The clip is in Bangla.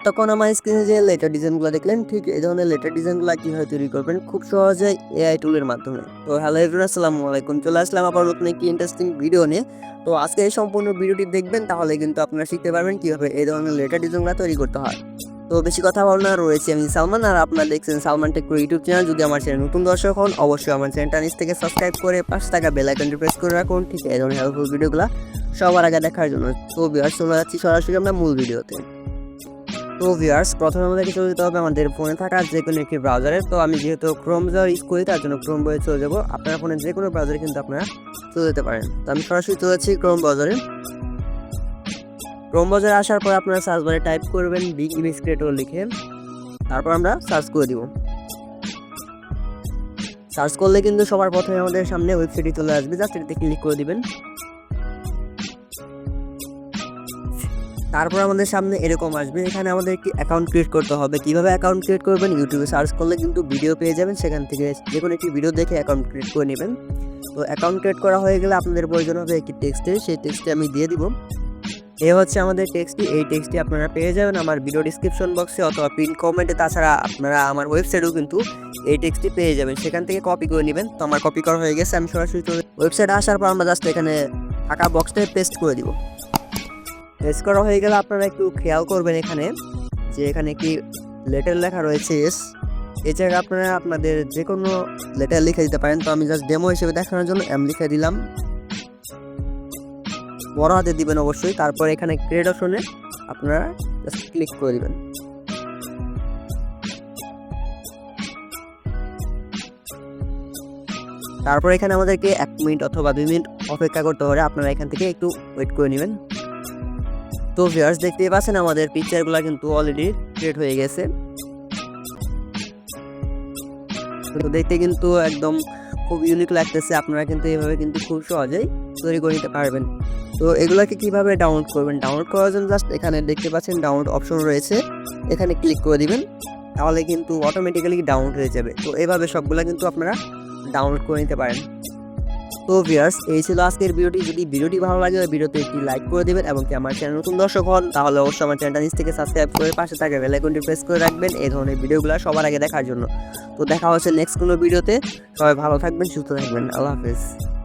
এতক্ষণ আমার স্ক্রিনে যে লেটার ডিজাইনগুলো দেখলেন, ঠিক এই ধরনের লেটার ডিজাইনগুলো কীভাবে তৈরি করবেন খুব সহজে এআই টুলের মাধ্যমে। তো হ্যালো এভরিওয়ান, আসসালামু আলাইকুম। চলে আসলাম আবার নতুন একটি ইন্টারেস্টিং ভিডিও নিয়ে। তো আজকে এই সম্পূর্ণ ভিডিওটি দেখবেন, তাহলে কিন্তু আপনারা শিখতে পারবেন কীভাবে এই ধরনের লেটার ডিজাইনগুলো তৈরি করতে হয়। তো বেশি কথা বলবো না, রয়েছে আমি সালমান, আর আপনারা দেখছেন সালমান টেক ইউটিউব চ্যানেল। যদি আমার চ্যানেল নতুন দর্শক হন, অবশ্যই আমার চ্যানেলটা নিচ থেকে সাবস্ক্রাইব করে পাশে থাকা বেল আইকনটি প্রেস করে রাখুন, ঠিক এই ধরনের হেল্পফুল ভিডিওগুলো সবার আগে দেখার জন্য। তো ভিউয়ার্স, চলে যাচ্ছি সরাসরি আমরা মূল ভিডিওতে। তো ভিউয়ার্স, প্রথমে আমাদেরকে চলে যেতে হবে আমাদের ফোনে থাকা যে কোনো একটি ব্রাউজারে। তো আমি যেহেতু ক্রোম ব্রাউজার ইউজ করি, তার জন্য ক্রোম ব্রাউজারে চলে যাবো। আপনার ফোনে যে কোনো ব্রাউজারে কিন্তু আপনারা চলে যেতে পারেন। তো আমি সরাসরি চলে যাচ্ছি ক্রোম ব্রাউজারে। ক্রোম ব্রাউজারে আসার পর আপনারা সার্চ বারে টাইপ করবেন বিগ ইমেজ ক্রিয়েটর লিখে, তারপর আমরা সার্চ করে দিব। সার্চ করলে কিন্তু সবার প্রথমে আমাদের সামনে ওয়েবসাইটটি চলে আসবে, জাস্ট এটাতে ক্লিক করে দিবেন। তারপর আমাদের সামনে এরকম আসবে, এখানে আমাদের একটি অ্যাকাউন্ট ক্রিয়েট করতে হবে। কিভাবে অ্যাকাউন্ট ক্রিয়েট করবেন, ইউটিউবে সার্চ করলে কিন্তু ভিডিও পেয়ে যাবেন, সেখান থেকে যে কোনো একটি ভিডিও দেখে অ্যাকাউন্ট ক্রিয়েট করে নেবেন। তো অ্যাকাউন্ট ক্রিয়েট করা হয়ে গেলে আপনাদের প্রয়োজন হবে একটি টেক্সটের, সেই টেক্সটটি আমি দিয়ে দিব। এ হচ্ছে আমাদের টেক্সটটি। এই টেক্সটটি আপনারা পেয়ে যাবেন আমার ভিডিও ডিসক্রিপশন বক্সে অথবা পিন কমেন্টে। তাছাড়া আপনারা আমার ওয়েবসাইটেও কিন্তু এই টেক্সটটি পেয়ে যাবেন, সেখান থেকে কপি করে নেবেন। তো আমার কপি করা হয়ে গেছে, আমি সরাসরি ওয়েবসাইটে আসার পর আমরা জাস্ট এখানে থাকা বক্সটায় পেস্ট করে দিব। পেস্ট করা হয়ে গেলে আপনারা একটু খেয়াল করবেন এখানে যে এখানে একটি লেটার লেখা রয়েছে এস। এই জায়গায় আপনারা আপনাদের যে কোনো লেটার লিখে দিতে পারেন। তো আমি জাস্ট ডেমো হিসেবে দেখানোর জন্য এম লিখে দিলাম, বড় হাতে দিবেন অবশ্যই। তারপর এখানে ক্রিয়েট অপশনে আপনারা জাস্ট ক্লিক করে দিবেন। তারপর এখানে আমাদেরকে 1 মিনিট অথবা 2 মিনিট অপেক্ষা করতে হবে, আপনারা এখান থেকে একটু ওয়েট করে নেবেন। তো ভিউয়ার্স, দেখতেই পাচ্ছেন আমাদের পিকচারগুলো কিন্তু অলরেডি ক্রিয়েট হয়ে গেছে। তো দেখতে কিন্তু একদম খুব ইউনিক লাগতেছে। আপনারা কিন্তু এইভাবে কিন্তু খুব সহজেই তৈরি করে নিতে পারবেন। তো এগুলোকে কিভাবে ডাউনলোড করবেন, ডাউনলোড করার জন্য জাস্ট এখানে দেখতে পাচ্ছেন ডাউনলোড অপশন রয়েছে, এখানে ক্লিক করে দিবেন, তাহলে কিন্তু অটোমেটিক্যালি ডাউনলোড হয়ে যাবে। তো এভাবে সবগুলো কিন্তু আপনারা ডাউনলোড করে নিতে পারেন। তো ভিউয়ার্স, এই ছিল আজকের ভিডিওটি। যদি ভিডিওটি ভালো লাগে ভিডিওতে একটি লাইক করে দিবেন, এবং কি আমার চ্যানেল নতুন দর্শক হন, তাহলে অবশ্যই আমার চ্যানেলটা নিচ থেকে সাবস্ক্রাইব করে পাশে থাকা বেল আইকনটি প্রেস করে রাখবেন এই ধরনের ভিডিওগুলো সবার আগে দেখার জন্য। তো দেখা হচ্ছে নেক্সট কোনো ভিডিওতে। সবাই ভালো থাকবেন, সুস্থ থাকবেন। আল্লাহ হাফেজ।